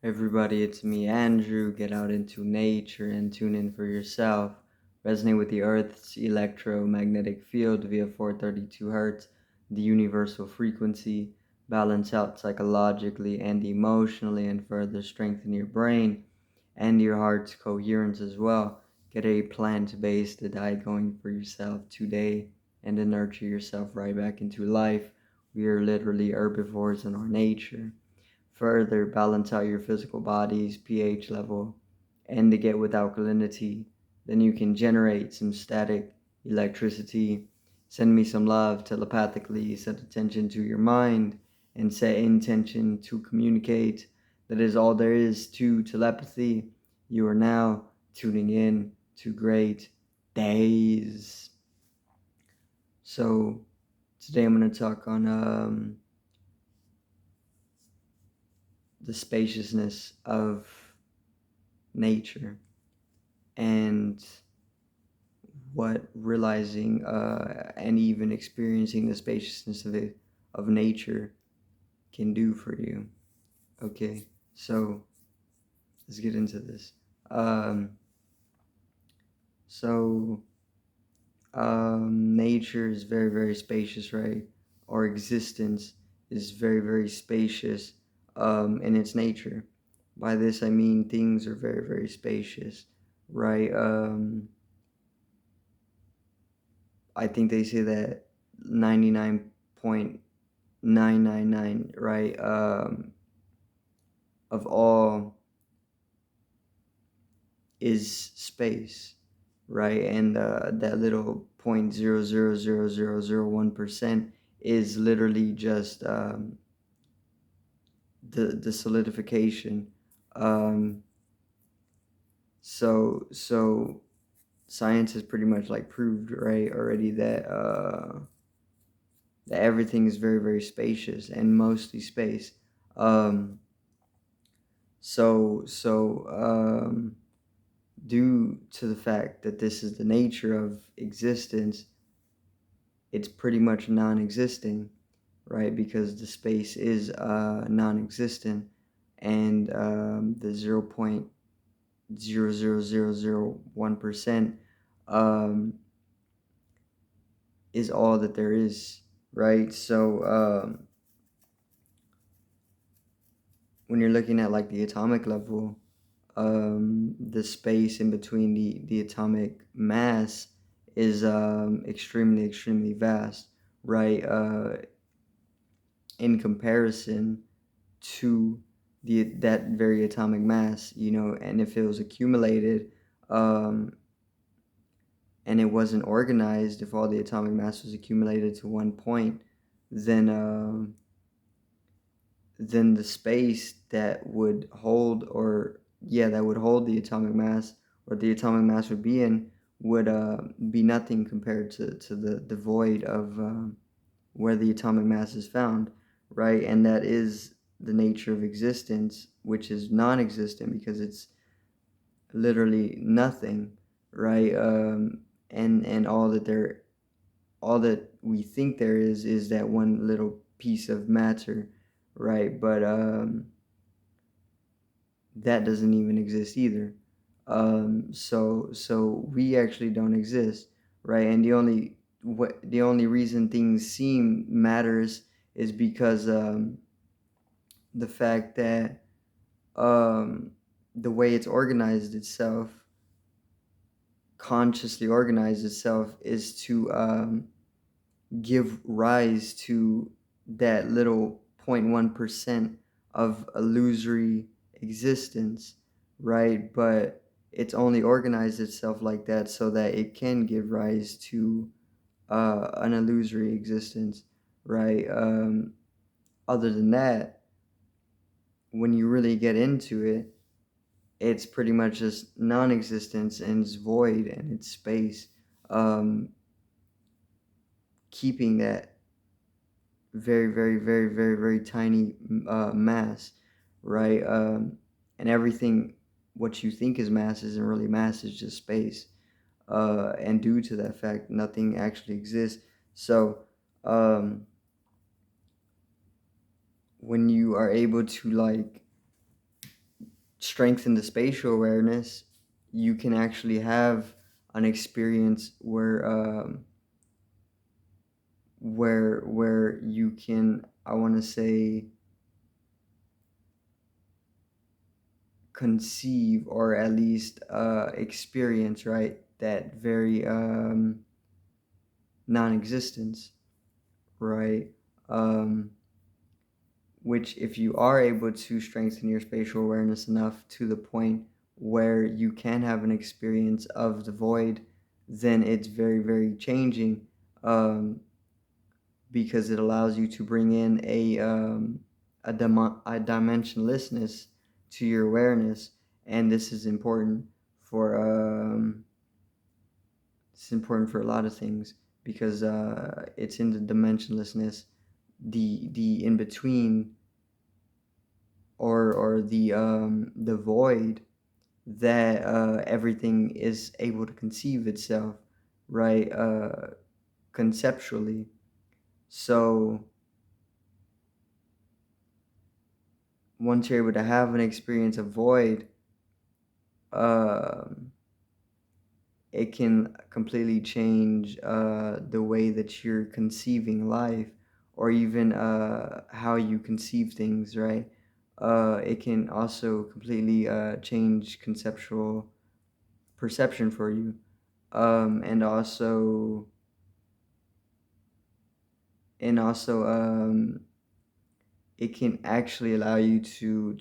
Everybody, it's me, Andrew. Get out into nature and tune in for yourself. Resonate with the Earth's electromagnetic field via 432 Hz, the universal frequency. Balance out psychologically and emotionally, and further strengthen your brain and your heart's coherence as well. Get a plant-based diet going for yourself today and to nurture yourself right back into life. We are literally herbivores in our nature. Further balance out your physical body's pH level and to get with alkalinity. Then you can generate some static electricity. Send me some love telepathically. Set attention to your mind and set intention to communicate. That is all there is to telepathy. You are now tuning in to great days. So today I'm going to talk on the spaciousness of nature and what realizing and even experiencing the spaciousness of nature can do for you. Okay, so let's get into this. Um, so nature is very, very spacious, right? Our existence is very, very spacious in its nature. By this, I mean things are very, very spacious, right? I think they say that 99.999, right, of all is space, right? And that little 0.0000001% is literally just the solidification. Um, so science has pretty much like proved, right, already that everything is very, very spacious and mostly space. Um, so due to the fact that this is the nature of existence, it's pretty much non-existing, right? Because the space is non-existent, and the 0.00001% is all that there is, right? So when you're looking at like the atomic level, the space in between the atomic mass is extremely vast, right? In comparison to that very atomic mass, and if it was accumulated, um, and it wasn't organized, if all the atomic mass was accumulated to one point, then then the space that would hold, or yeah, that would hold the atomic mass, or the atomic mass would be in, would be nothing compared to the void of where the atomic mass is found, right? And that is the nature of existence, which is non-existent because it's literally nothing, right? And all that we think there is that one little piece of matter, right? But that doesn't even exist either. So we actually don't exist, right? And the only reason things seem matters is because the fact that um, the way it's organized itself, consciously organized itself, is to give rise to that little 0.1% of illusory existence, right? But it's only organized itself like that so that it can give rise to an illusory existence, right? Other than that, when you really get into it, it's pretty much just non-existence and it's void and it's space, um, keeping that very tiny mass, right? And everything, what you think is mass isn't really mass, it's just space. And due to that fact, nothing actually exists. So um, when you are able to like strengthen the spatial awareness, you can actually have an experience where you can, I want to say, conceive or at least experience, right, that very non-existence, right? um, which, if you are able to strengthen your spatial awareness enough to the point where you can have an experience of the void, then it's very, very changing, um, because it allows you to bring in a dimensionlessness to your awareness. And this is important for a lot of things, because it's in the dimensionlessness, the in between, or the void, that everything is able to conceive itself, right, conceptually. So once you're able to have an experience of void, um it can completely change the way that you're conceiving life, or even how you conceive things, right? It can also completely change conceptual perception for you, and also it can actually allow you to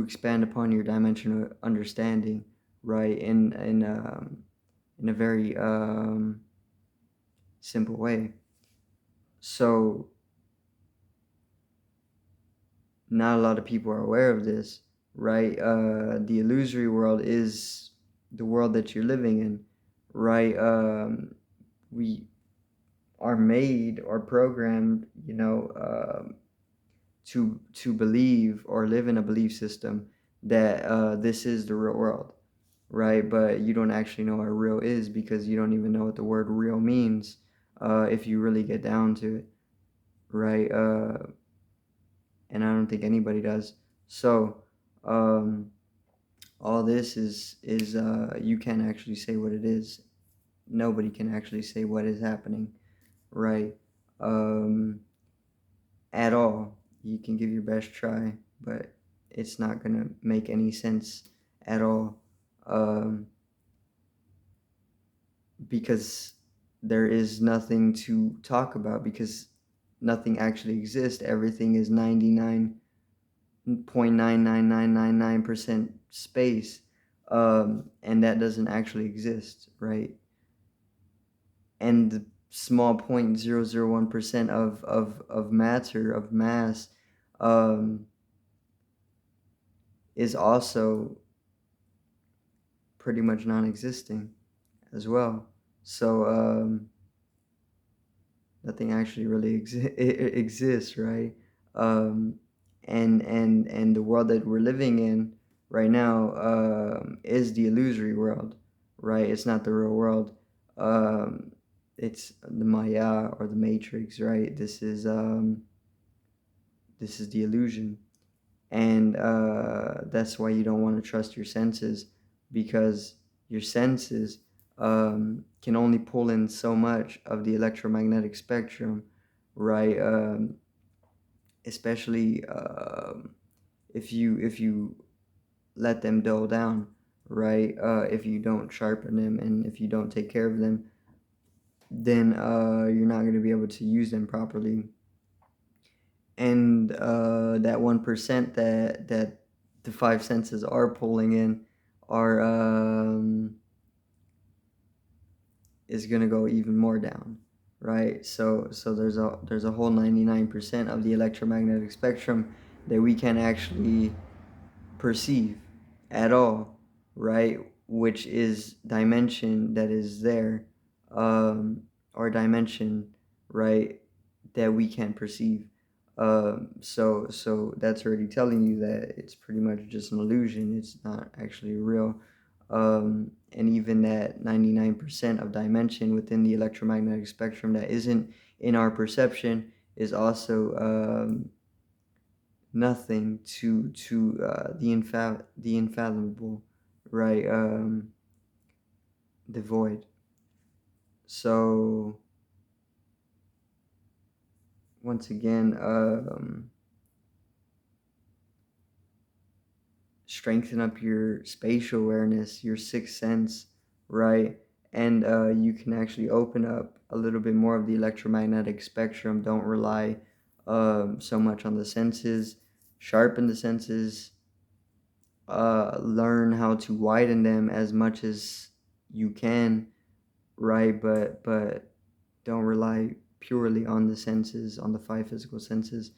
expand upon your dimensional understanding, right, in a very simple way. So not a lot of people are aware of this, right? The illusory world is the world that you're living in, right? We are made or programmed, to believe or live in a belief system that this is the real world, right? But you don't actually know what real is, because you don't even know what the word real means, if you really get down to it, right? And I don't think anybody does. So, um, all this is you can't actually say what it is. Nobody can actually say what is happening, right? Um, at all. You can give your best try, but it's not gonna make any sense at all, um, because there is nothing to talk about, because nothing actually exists. Everything is 99.99999% space, and that doesn't actually exist, right? And the small 0.001% of matter, of mass, um, is also pretty much non-existing as well. So nothing actually really exists, right? Um, and the world that we're living in right now is the illusory world, right? It's not the real world. Um, it's the Maya or the Matrix, right? This is the illusion, and that's why you don't want to trust your senses, because your senses can only pull in so much of the electromagnetic spectrum, right? Especially if you let them dull down, right? If you don't sharpen them and if you don't take care of them, then you're not going to be able to use them properly. And that 1% that the five senses are pulling in are is gonna go even more down, right? So there's a whole 99% of the electromagnetic spectrum that we can actually perceive at all, right? Which is dimension that is there, or dimension, right, that we can perceive. So that's already telling you that it's pretty much just an illusion. It's not actually real. And even that 99% of dimension within the electromagnetic spectrum that isn't in our perception is also nothing to the infathomable, right? The void. So once again, strengthen up your spatial awareness, your sixth sense, right? And you can actually open up a little bit more of the electromagnetic spectrum. Don't rely so much on the senses. Sharpen the senses. Learn how to widen them as much as you can, right? But don't rely purely on the senses, on the five physical senses.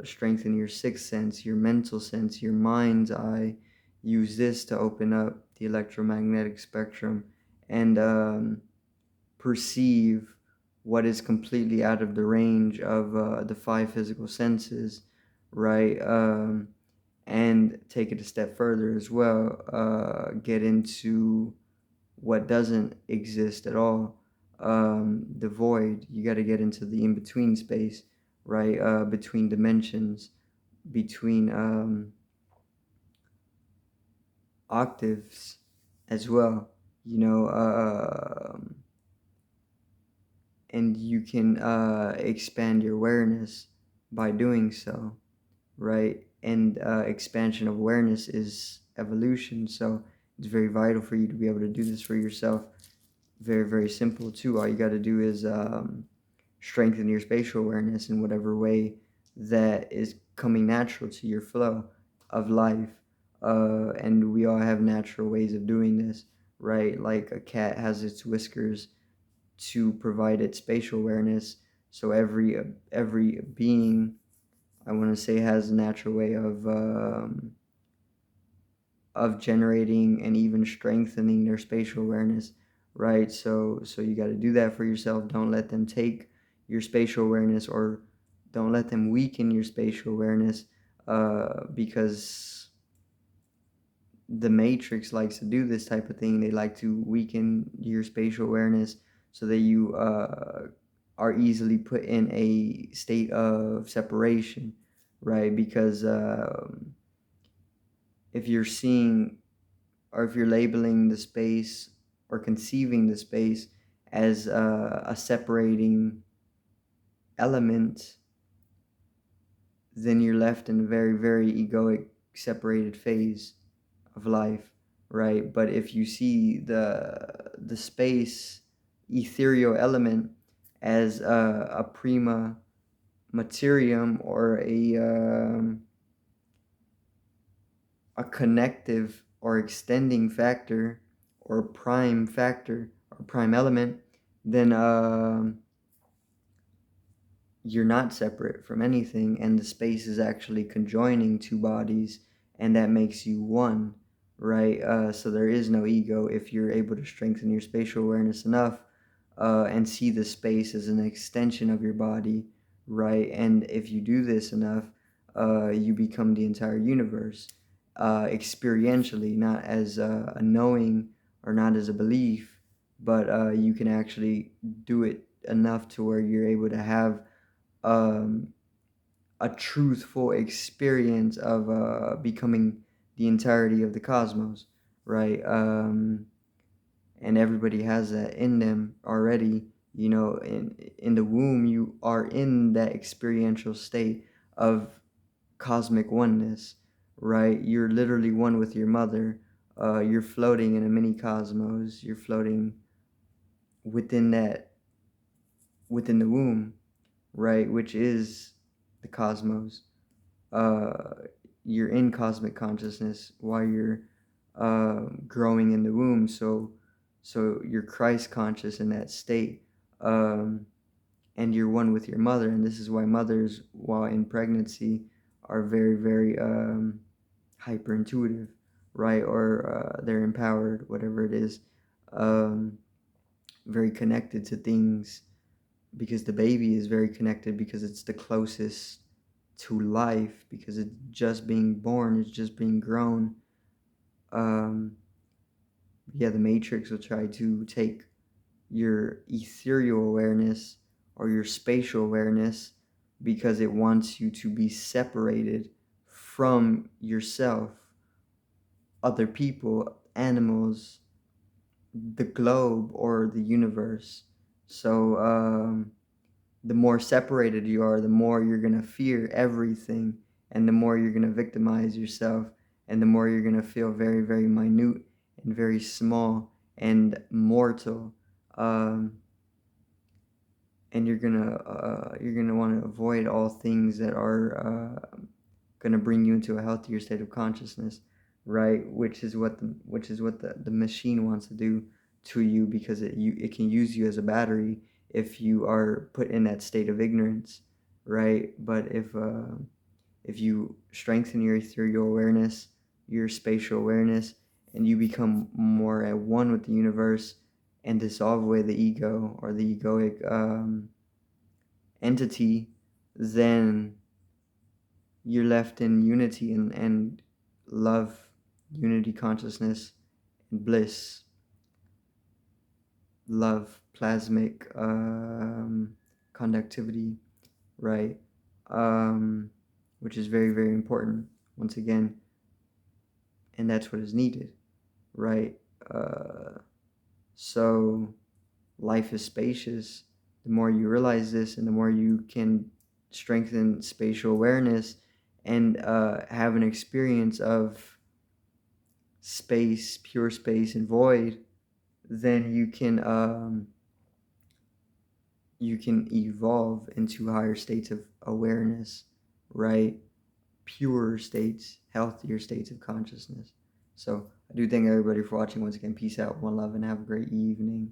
Strengthen your sixth sense, your mental sense, your mind's eye. Use this to open up the electromagnetic spectrum and perceive what is completely out of the range of the five physical senses, right? And take it a step further as well. Get into what doesn't exist at all, the void. You got to get into the in-between space, right? Between dimensions, between octaves as well, you know. And you can expand your awareness by doing so, right? And expansion of awareness is evolution, so it's very vital for you to be able to do this for yourself. Very, very simple too. All you got to do is strengthen your spatial awareness in whatever way that is coming natural to your flow of life. And we all have natural ways of doing this, right? Like a cat has its whiskers to provide its spatial awareness. So every being, I want to say, has a natural way of generating and even strengthening their spatial awareness, right? So you got to do that for yourself. Don't let them take your spatial awareness, or don't let them weaken your spatial awareness, because the Matrix likes to do this type of thing. They like to weaken your spatial awareness so that you are easily put in a state of separation, right? Because if you're seeing, or if you're labeling the space or conceiving the space as a separating element, then you're left in a very, very egoic, separated phase of life, right? But if you see the space ethereal element as a prima materium, or a connective or extending factor, or prime factor or prime element, then you're not separate from anything, and the space is actually conjoining two bodies, and that makes you one, right? So there is no ego if you're able to strengthen your spatial awareness enough, and see the space as an extension of your body, right? And if you do this enough, you become the entire universe, experientially, not as a knowing or not as a belief, but you can actually do it enough to where you're able to have um, a truthful experience of becoming the entirety of the cosmos, right? And everybody has that in them already. You know, in the womb, you are in that experiential state of cosmic oneness, right? You're literally one with your mother. You're floating in a mini cosmos. You're floating within within the womb, right? Which is the cosmos. uh, you're in cosmic consciousness while you're growing in the womb. So you're Christ conscious in that state, um, and you're one with your mother. And this is why mothers, while in pregnancy, are very, very hyper intuitive, right? Or they're empowered, whatever it is, um, very connected to things, because the baby is very connected, because it's the closest to life, because it's just being born, it's just being grown. um yeah, the Matrix will try to take your ethereal awareness or your spatial awareness, because it wants you to be separated from yourself, other people, animals, the globe, or the universe. So the more separated you are, the more you're going to fear everything, and the more you're going to victimize yourself, and the more you're going to feel very, very minute and very small and mortal. Um, and you're gonna want to avoid all things that are gonna bring you into a healthier state of consciousness, right? Which is what the machine wants to do to you, because it can use you as a battery if you are put in that state of ignorance, right? But if you strengthen your ethereal awareness, your spatial awareness, and you become more at one with the universe and dissolve away the ego or the egoic entity, then you're left in unity and love, unity, consciousness, and bliss, love, plasmic conductivity, right? Which is very, very important, once again, and that's what is needed, right? So life is spacious. The more you realize this, and the more you can strengthen spatial awareness and have an experience of space, pure space, and void, then you can evolve into higher states of awareness, right? Purer states, healthier states of consciousness. So I do thank everybody for watching once again. Peace out, one love, and have a great evening.